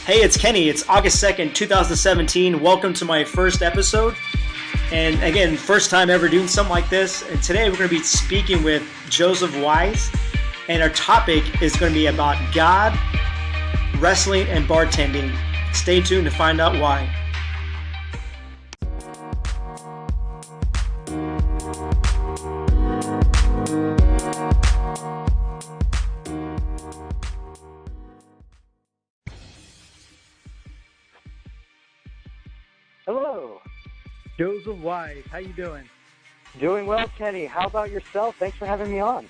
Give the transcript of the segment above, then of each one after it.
Hey, it's Kenny. It's August 2nd, 2017. Welcome to my first episode. And again, first time ever doing something like this. And today we're going to be speaking with Joseph Wise. And our topic is going to be about God, wrestling, and bartending. Stay tuned to find out why. Hello. Joseph Wise, how you doing? Doing well, Kenny. How about yourself? Thanks for having me on.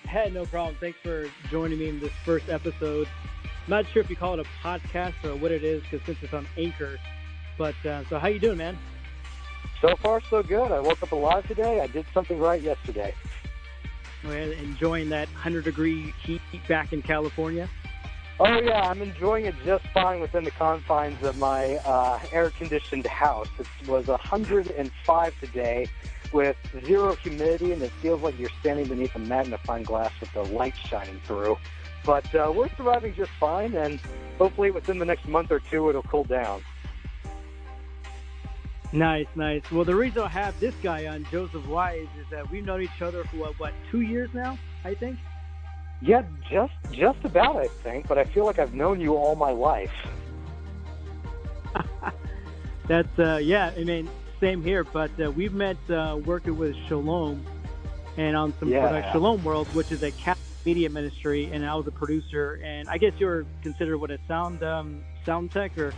Hey, no problem. Thanks for joining me in this first episode. I'm not sure if you call it a podcast or what it is, because since it's on Anchor. But so how you doing, man? So far, so good. I woke up alive today. I did something right yesterday. Well, enjoying that 100-degree heat back in California? Oh, yeah. I'm enjoying it just fine within the confines of my air-conditioned house. It was 105 today with zero humidity, and it feels like you're standing beneath a magnifying glass with the light shining through. But we're surviving just fine, and hopefully within the next month or two it'll cool down. Nice, nice. Well, the reason I have this guy on, Joseph Wise, is that we've known each other for, what 2 years now, I think? Yeah, just about, I think, but I feel like I've known you all my life. That's, yeah, I mean, same here, but we've met working with Shalom and on some Shalom World, which is a Catholic media ministry, and I was a producer, and I guess you're considered what, a sound tech, or?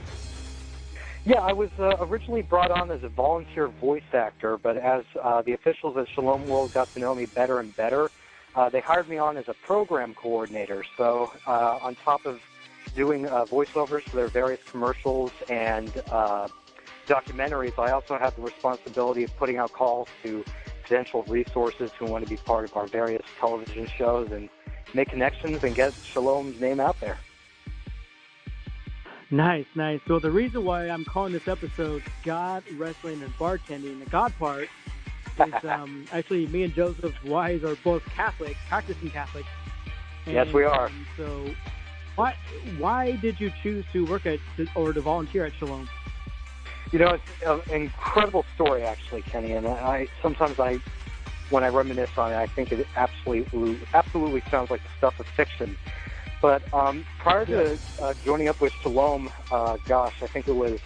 Yeah, I was originally brought on as a volunteer voice actor, but as the officials at Shalom World got to know me better and better, they hired me on as a program coordinator. So on top of doing voiceovers for their various commercials and documentaries, I also have the responsibility of putting out calls to potential resources who want to be part of our various television shows and make connections and get Shalom's name out there. Nice, nice. So the reason why I'm calling this episode God, Wrestling, and Bartending, the God part, is actually me and Joseph Wise are both Catholic, practicing Catholics. And, yes, we are. So why did you choose to work at or to volunteer at Shalom? You know, it's an incredible story, actually, Kenny, and sometimes when I reminisce on it, I think it absolutely sounds like the stuff of fiction. But prior to joining up with Shalom, I think it was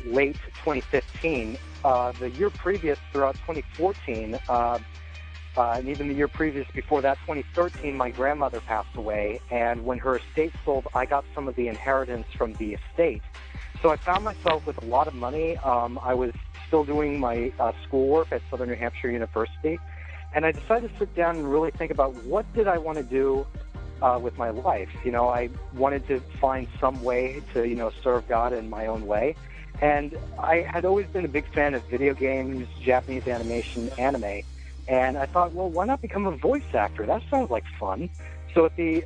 late 2015, the year previous, throughout 2014, and even the year previous before that, 2013, my grandmother passed away. And when her estate sold, I got some of the inheritance from the estate. So I found myself with a lot of money. I was still doing my schoolwork at Southern New Hampshire University. And I decided to sit down and really think about what did I want to do with my life. You know, I wanted to find some way to, serve God in my own way. And I had always been a big fan of video games, Japanese animation, anime. And I thought, well, why not become a voice actor? That sounds like fun. So at the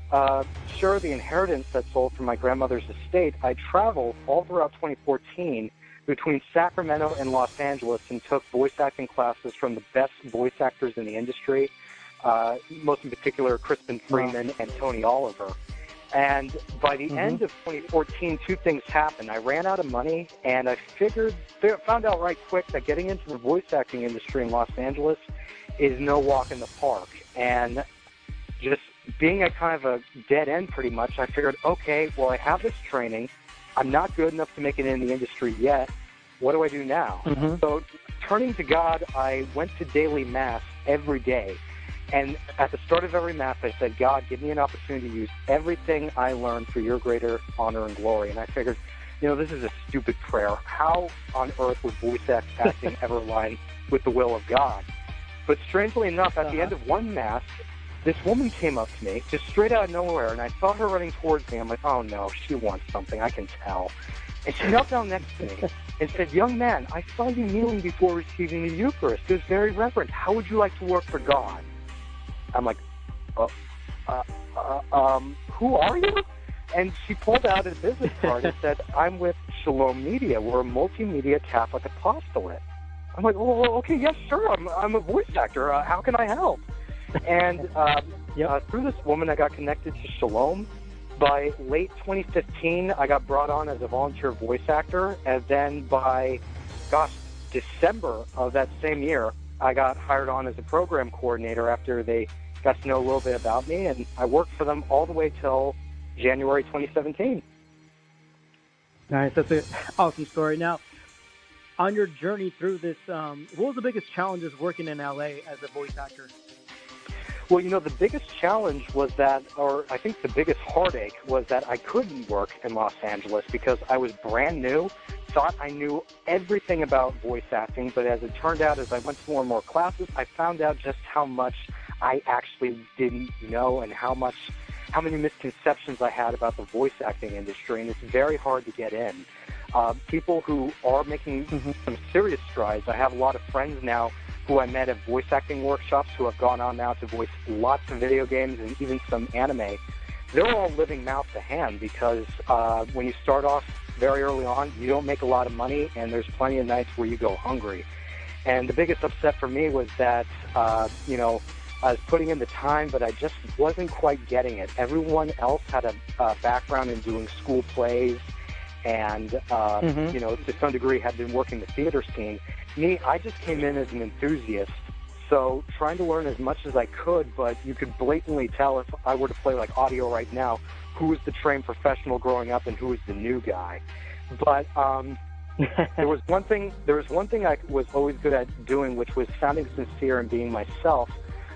share of the inheritance that sold from my grandmother's estate, I traveled all throughout 2014 between Sacramento and Los Angeles and took voice acting classes from the best voice actors in the industry, most in particular Crispin Freeman and Tony Oliver. And by the end of 2014, two things happened. I ran out of money, and I found out right quick that getting into the voice acting industry in Los Angeles is no walk in the park. And just being at kind of a dead end pretty much, I figured, okay, well, I have this training. I'm not good enough to make it in the industry yet. What do I do now? So turning to God, I went to daily Mass every day. And at the start of every Mass, I said, God, give me an opportunity to use everything I learned for your greater honor and glory. And I figured, this is a stupid prayer. How on earth would voice acting ever align with the will of God? But strangely enough, at the end of one Mass, this woman came up to me, just straight out of nowhere, and I saw her running towards me. I'm like, oh, no, she wants something. I can tell. And she knelt down next to me and said, young man, I saw you kneeling before receiving the Eucharist. It was very reverent. How would you like to work for God? I'm like, who are you? And she pulled out a business card and said, I'm with Shalom Media. We're a multimedia Catholic apostolate. I'm like, oh, okay, yes, sure. I'm a voice actor. How can I help? And through this woman, I got connected to Shalom. By late 2015, I got brought on as a volunteer voice actor, and then by, December of that same year, I got hired on as a program coordinator after they got to know a little bit about me, and I worked for them all the way till January 2017. Nice. That's an awesome story. Now, on your journey through this, what was the biggest challenges working in LA as a voice actor? Well, the biggest challenge was that, or I think the biggest heartache was that I couldn't work in Los Angeles because I was brand new, thought I knew everything about voice acting, but as it turned out, as I went to more and more classes, I found out just how much I actually didn't know and how many misconceptions I had about the voice acting industry, and it's very hard to get in. People who are making some serious strides, I have a lot of friends now who I met at voice acting workshops who have gone on now to voice lots of video games and even some anime. They're all living mouth to hand because when you start off very early on, you don't make a lot of money, and there's plenty of nights where you go hungry. And the biggest upset for me was that, I was putting in the time, but I just wasn't quite getting it. Everyone else had a background in doing school plays and, to some degree had been working the theater scene. Me, I just came in as an enthusiast, so trying to learn as much as I could, but you could blatantly tell if I were to play like audio right now, who was the trained professional growing up and who was the new guy. But there was one thing I was always good at doing, which was sounding sincere and being myself.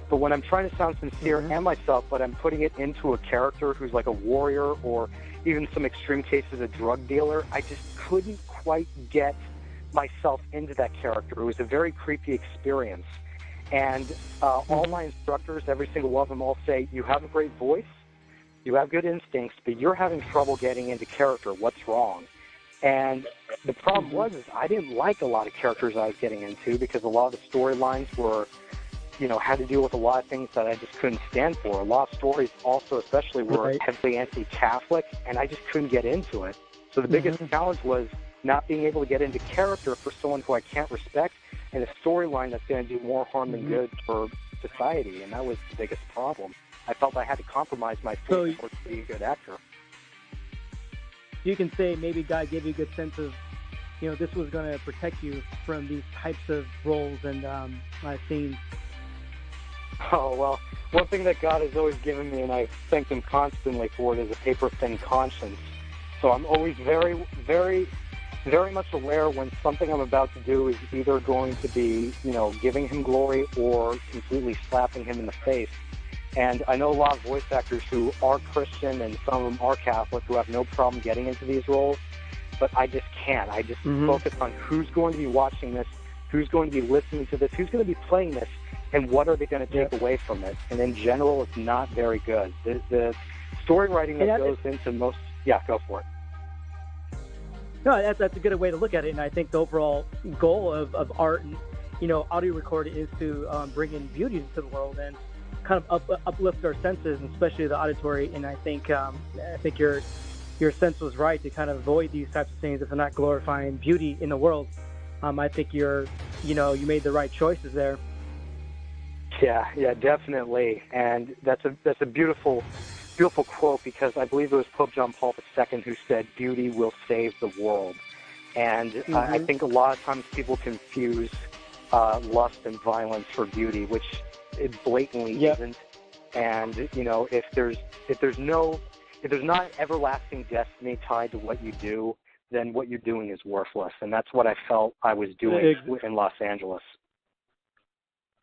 But when I'm trying to sound sincere and myself, but I'm putting it into a character who's like a warrior or even some extreme cases a drug dealer, I just couldn't quite get myself into that character. It was a very creepy experience. And all my instructors, every single one of them, all say, you have a great voice, you have good instincts, but you're having trouble getting into character. What's wrong? And the problem was I didn't like a lot of characters I was getting into because a lot of the storylines were, had to deal with a lot of things that I just couldn't stand for. A lot of stories also especially were heavily anti-Catholic, and I just couldn't get into it. So the biggest challenge was not being able to get into character for someone who I can't respect, and a storyline that's going to do more harm than good for society, and that was the biggest problem. I felt I had to compromise my faith to be a good actor. You can say maybe God gave you a good sense of, this was going to protect you from these types of roles and scenes. Oh, well, one thing that God has always given me, and I thank Him constantly for it, is a paper-thin conscience. So I'm always very, very, very much aware when something I'm about to do is either going to be, giving Him glory or completely slapping Him in the face. And I know a lot of voice actors who are Christian and some of them are Catholic who have no problem getting into these roles, but I just can't. I just focus on who's going to be watching this, who's going to be listening to this, who's going to be playing this, and what are they going to take away from it. And in general, it's not very good. The story writing that goes into most... Yeah, go for it. No, that's a good way to look at it, and I think the overall goal of art and audio recording is to bring in beauty into the world and kind of uplift our senses, and especially the auditory. And I think your sense was right to kind of avoid these types of things if they're not glorifying beauty in the world. I think you made the right choices there. Yeah, definitely, and that's a beautiful quote, because I believe it was Pope John Paul II who said, "Beauty will save the world." And I think a lot of times people confuse lust and violence for beauty, which it blatantly isn't. And if there's not everlasting destiny tied to what you do, then what you're doing is worthless. And that's what I felt I was doing in Los Angeles.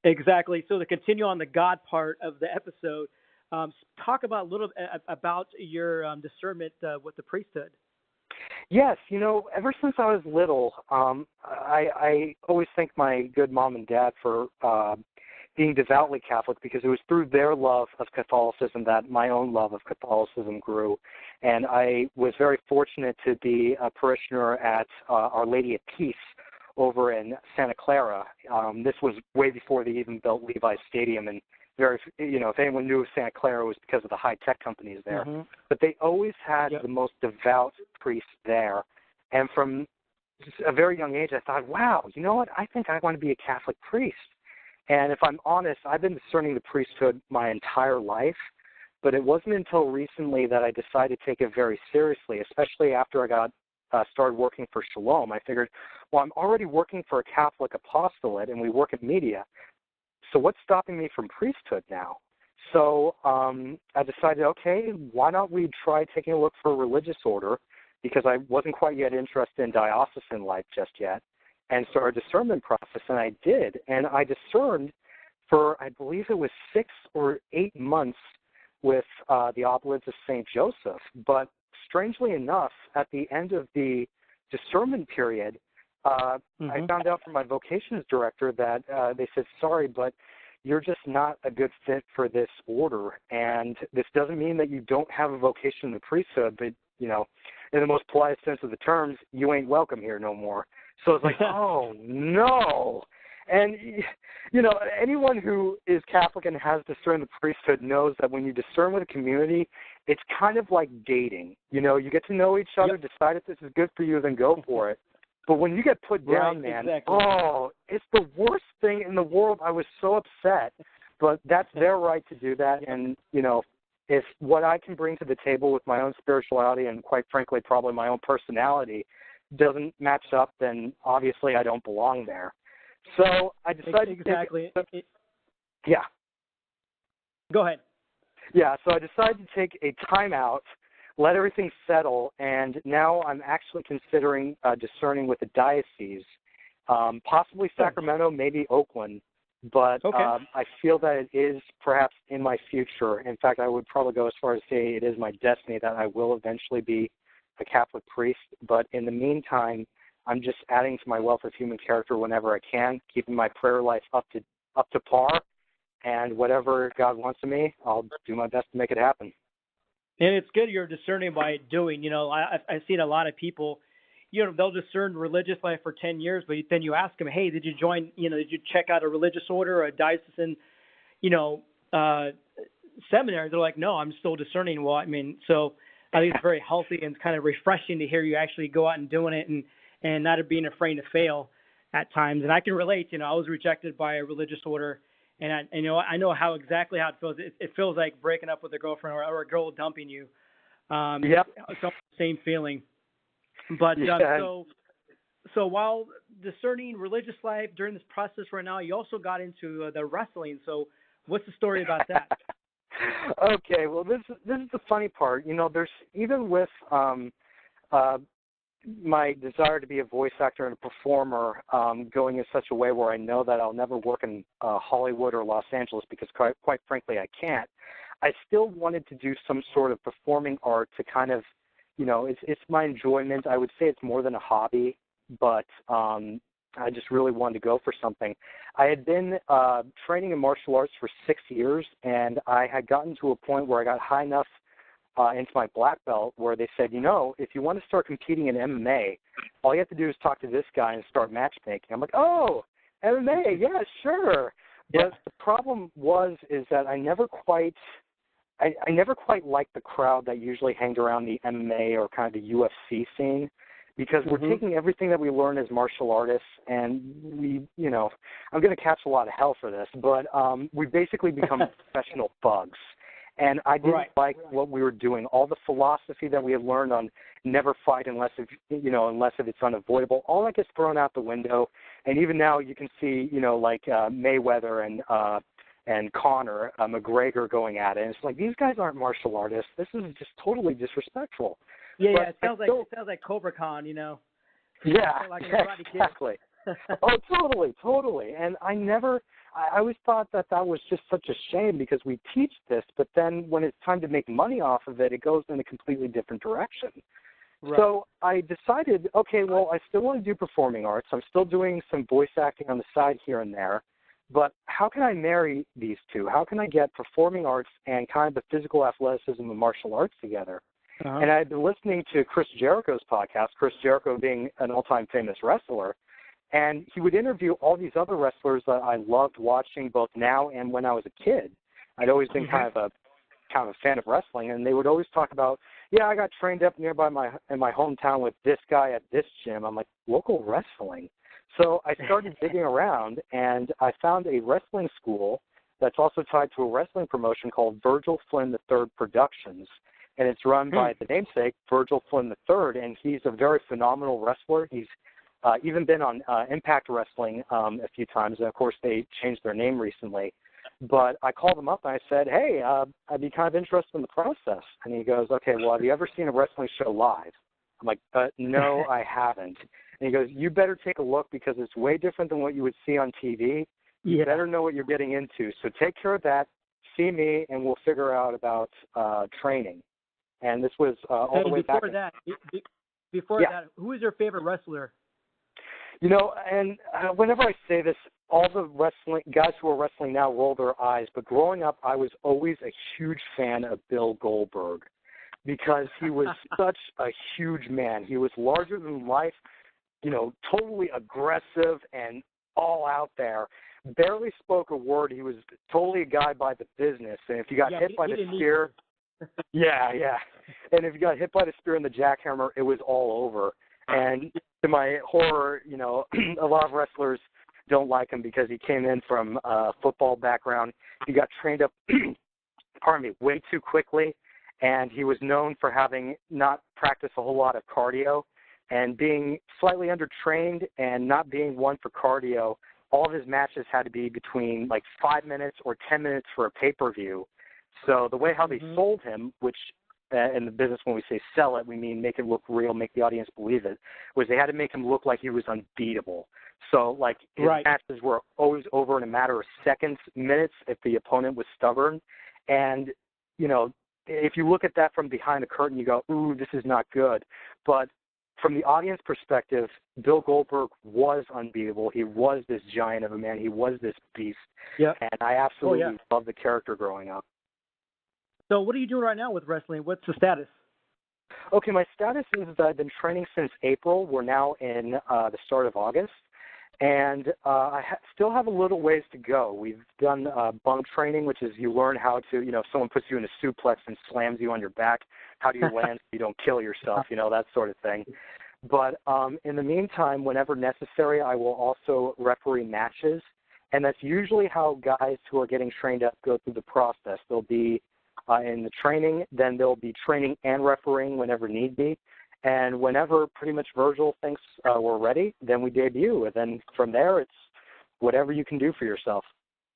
Exactly. So to continue on the God part of the episode, talk about a little about your discernment with the priesthood. Yes, ever since I was little, I always thank my good mom and dad for being devoutly Catholic, because it was through their love of Catholicism that my own love of Catholicism grew. And I was very fortunate to be a parishioner at Our Lady of Peace over in Santa Clara. This was way before they even built Levi's Stadium, and if anyone knew Santa Clara, it was because of the high-tech companies there. But they always had the most devout priests there. And from a very young age, I thought, wow, you know what? I think I want to be a Catholic priest. And if I'm honest, I've been discerning the priesthood my entire life. But it wasn't until recently that I decided to take it very seriously, especially after I got started working for Shalom. I figured, well, I'm already working for a Catholic apostolate, and we work in media. So what's stopping me from priesthood now? So I decided, okay, why not we try taking a look for a religious order, because I wasn't quite yet interested in diocesan life just yet, and start a discernment process, and I did. And I discerned for, I believe it was 6 or 8 months with the Oblates of St. Joseph. But strangely enough, at the end of the discernment period, I found out from my vocations director that they said, sorry, but you're just not a good fit for this order. And this doesn't mean that you don't have a vocation in the priesthood, but, you know, in the most polite sense of the terms, you ain't welcome here no more. So it's like, oh, no. And, you know, anyone who is Catholic and has discerned the priesthood knows that when you discern with a community, it's kind of like dating. You know, you get to know each other, decide if this is good for you, then go for it. But when you get put down, man, oh, it's the worst thing in the world. I was so upset. But that's their right to do that. And, you know, if what I can bring to the table with my own spirituality and, quite frankly, probably my own personality doesn't match up, then obviously I don't belong there. So I decided yeah. Go ahead. Yeah, so I decided to take a time out, let everything settle, and now I'm actually considering discerning with the diocese, possibly Sacramento, maybe Oakland, but I feel that it is perhaps in my future. In fact, I would probably go as far as say it is my destiny that I will eventually be a Catholic priest, but in the meantime, I'm just adding to my wealth of human character whenever I can, keeping my prayer life up to par, and whatever God wants of me, I'll do my best to make it happen. And it's good you're discerning by doing. You know, I've seen a lot of people, you know, they'll discern religious life for 10 years, but then you ask them, hey, did you join, you know, did you check out a religious order or a diocesan, you know, seminary? They're like, no, I'm still discerning. Well, I mean, so I think it's very healthy and it's kind of refreshing to hear you actually go out and doing it and not being afraid to fail at times. And I can relate, you know, I was rejected by a religious order, and you know, I know exactly how it feels. It feels like breaking up with a girlfriend or a girl dumping you. It's the same feeling. But so while discerning religious life during this process right now, you also got into the wrestling. So what's the story about that? Okay, well, this is the funny part. You know, there's even with my desire to be a voice actor and a performer going in such a way where I know that I'll never work in Hollywood or Los Angeles because quite frankly I can't. I still wanted to do some sort of performing art to kind of, you know, it's my enjoyment. I would say it's more than a hobby, but I just really wanted to go for something. I had been training in martial arts for 6 years, and I had gotten to a point where I got high enough into my black belt where they said, you know, if you want to start competing in MMA, all you have to do is talk to this guy and start matchmaking. I'm like, oh, MMA, yeah, sure. But the problem is that I never quite liked the crowd that usually hanged around the MMA or kind of the UFC scene, because we're taking everything that we learn as martial artists, and we, you know, I'm going to catch a lot of hell for this, but we basically become professional thugs. And I didn't like what we were doing. All the philosophy that we had learned on never fight unless it's unavoidable, all that gets thrown out the window. And even now you can see, you know, like Mayweather and Conor McGregor going at it. And it's like, these guys aren't martial artists. This is just totally disrespectful. Yeah, it sounds like Cobra Khan, you know. Yeah, like exactly. Oh, totally. And I always thought that was just such a shame because we teach this, but then when it's time to make money off of it, it goes in a completely different direction. Right. So I decided, okay, well, I still want to do performing arts. I'm still doing some voice acting on the side here and there, but how can I marry these two? How can I get performing arts and kind of the physical athleticism of martial arts together? And I had been listening to Chris Jericho's podcast, Chris Jericho being an all-time famous wrestler, and he would interview all these other wrestlers that I loved watching both now and when I was a kid. I'd always been kind of a fan of wrestling, and they would always talk about, I got trained up nearby in my hometown with this guy at this gym. I'm like, local wrestling. So I started digging around, and I found a wrestling school that's also tied to a wrestling promotion called Virgil Flynn III Productions. And it's run by the namesake, Virgil Flynn III, and he's a very phenomenal wrestler. He's even been on Impact Wrestling a few times, and of course they changed their name recently. But I called him up and I said, hey, I'd be kind of interested in the process. And he goes, okay, well, have you ever seen a wrestling show live? I'm like, no, I haven't. And he goes, you better take a look because it's way different than what you would see on TV. You better know what you're getting into. So take care of that, see me, and we'll figure out about training. And this was all the way back. Before that, who is your favorite wrestler? You know, and whenever I say this, all the wrestling guys who are wrestling now roll their eyes. But growing up, I was always a huge fan of Bill Goldberg because he was such a huge man. He was larger than life, you know, totally aggressive and all out there. Barely spoke a word. He was totally a guy by the business. And if you got hit by the spear, and if you got hit by the spear and the jackhammer, it was all over. And to my horror, you know, a lot of wrestlers don't like him because he came in from a football background. He got trained up, way too quickly, and he was known for having not practiced a whole lot of cardio and being slightly undertrained and not being one for cardio. All of his matches had to be between like 5 minutes or 10 minutes for a pay-per-view. So the way how they sold him, which in the business when we say sell it, we mean make it look real, make the audience believe it, was they had to make him look like he was unbeatable. So, like, his matches were always over in a matter of seconds, minutes, if the opponent was stubborn. And, you know, if you look at that from behind the curtain, you go, ooh, this is not good. But from the audience perspective, Bill Goldberg was unbeatable. He was this giant of a man. He was this beast. And I absolutely loved the character growing up. So what are you doing right now with wrestling? What's the status? Okay, my status is that I've been training since April. We're now in the start of August. And I still have a little ways to go. We've done bunk training, which is you learn how to, you know, if someone puts you in a suplex and slams you on your back, how do you land so you don't kill yourself, you know, that sort of thing. But in the meantime, whenever necessary, I will also referee matches. And that's usually how guys who are getting trained up go through the process. They'll be in the training, then they'll be training and refereeing whenever need be. And whenever pretty much Virgil thinks we're ready, then we debut. And then from there, it's whatever you can do for yourself.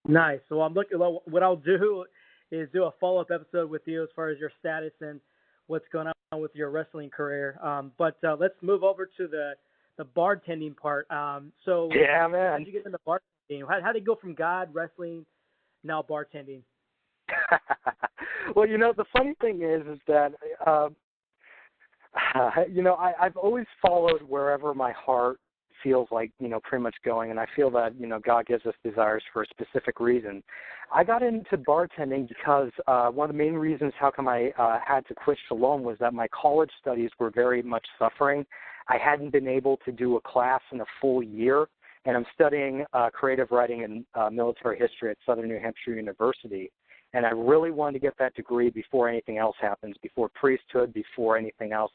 Nice. So I'm looking. What I'll do is do a follow-up episode with you as far as your status and what's going on with your wrestling career. But let's move over to the bartending part. So yeah, man. How did you get into bartending? How did you go from God, wrestling, now bartending? Well, you know, the funny thing is that, you know, I've always followed wherever my heart feels like, you know, pretty much going, and I feel that, you know, God gives us desires for a specific reason. I got into bartending because one of the main reasons how come I had to quit Shalom was that my college studies were very much suffering. I hadn't been able to do a class in a full year, and I'm studying creative writing and military history at Southern New Hampshire University. And I really wanted to get that degree before anything else happens, before priesthood, before anything else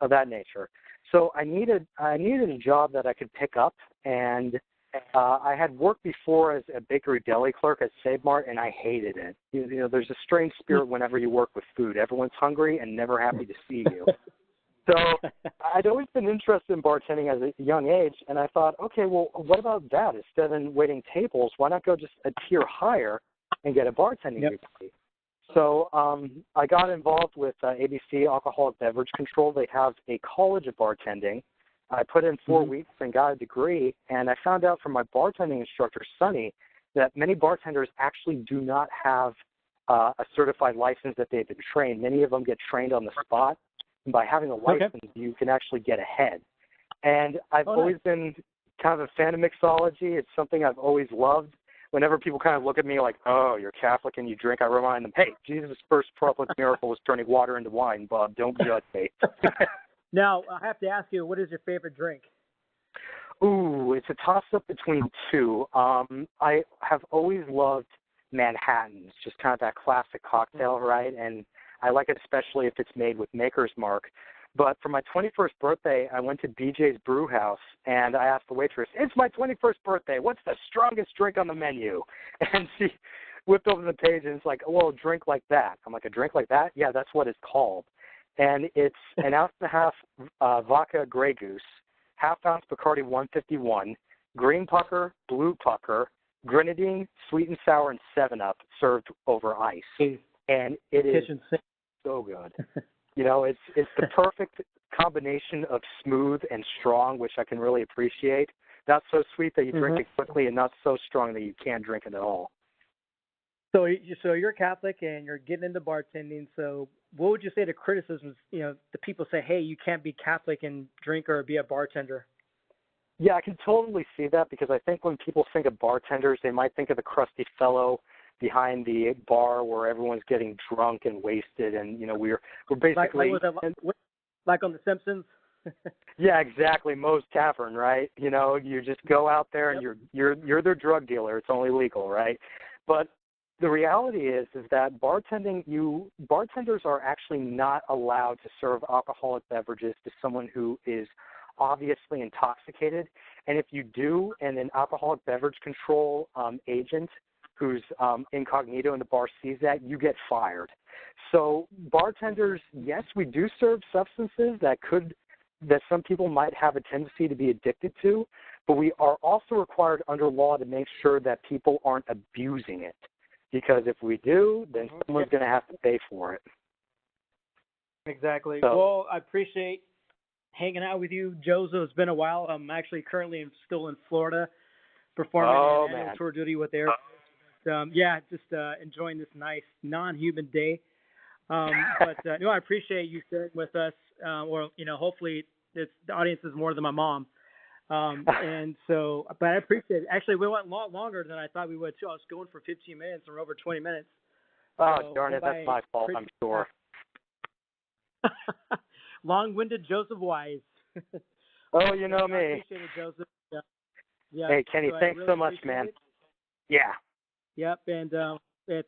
of that nature. So I needed a job that I could pick up, and I had worked before as a bakery deli clerk at Save Mart, and I hated it. You know, there's a strange spirit whenever you work with food. Everyone's hungry and never happy to see you. So I'd always been interested in bartending at a young age, and I thought, okay, well, what about that? Instead of waiting tables, why not go just a tier higher and get a bartending degree? So I got involved with ABC, Alcoholic Beverage Control. They have a college of bartending. I put in 4 weeks and got a degree, and I found out from my bartending instructor, Sonny, that many bartenders actually do not have a certified license that they've been trained. Many of them get trained on the spot, and by having a license, you can actually get ahead. And I've always been kind of a fan of mixology. It's something I've always loved. Whenever people kind of look at me like, oh, you're Catholic and you drink, I remind them, hey, Jesus' first public miracle was turning water into wine, Bob. Don't judge me. Now, I have to ask you, what is your favorite drink? Ooh, it's a toss-up between two. I have always loved Manhattans, just kind of that classic cocktail, right? And I like it especially if it's made with Maker's Mark. But for my 21st birthday, I went to BJ's Brew House, and I asked the waitress, it's my 21st birthday. What's the strongest drink on the menu? And whipped open the page, and it's like, well, a drink like that. I'm like, a drink like that? Yeah, that's what it's called. And it's an ounce and a half vodka Grey Goose, half-ounce Bacardi 151, green pucker, blue pucker, grenadine, sweet and sour, and 7-Up served over ice. And it is so good. It's the perfect combination of smooth and strong, which I can really appreciate. Not so sweet that you drink it quickly, and not so strong that you can't drink it at all. So you're Catholic and you're getting into bartending. So what would you say to criticisms? The people say, hey, you can't be Catholic and drink or be a bartender. Yeah, I can totally see that, because I think when people think of bartenders, they might think of the crusty fellow behind the bar where everyone's getting drunk and wasted, and we're basically like on The Simpsons. Yeah, exactly. Moe's Tavern, right? You just go out there and you're their drug dealer. It's only legal, right? But the reality is that bartenders are actually not allowed to serve alcoholic beverages to someone who is obviously intoxicated. And if you do, and an alcoholic beverage control agent who's incognito in the bar sees that, you get fired. So bartenders, yes, we do serve substances that some people might have a tendency to be addicted to, but we are also required under law to make sure that people aren't abusing it. Because if we do, then someone's going to have to pay for it. Exactly. So, well, I appreciate hanging out with you, Joseph. It's been a while. I'm actually currently still in Florida performing annual tour duty with Air Force. Just enjoying this nice non-human day. But I appreciate you sharing with us. Hopefully the audience is more than my mom. And so, but I appreciate it. Actually, we went a lot longer than I thought we would too. I was going for 15 minutes and we're over 20 minutes. Oh, darn it. That's my fault, I'm sure. Long-winded Joseph Wise. Oh, you know me. I appreciate it, Joseph. Yeah. Hey, Kenny, thanks so much, man. Yeah. Yep. And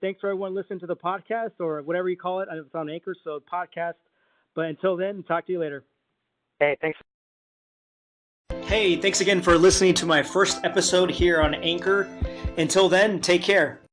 thanks for everyone listening to the podcast or whatever you call it. It's on Anchor, so podcast. But until then, talk to you later. Hey, thanks. Hey, thanks again for listening to my first episode here on Anchor. Until then, take care.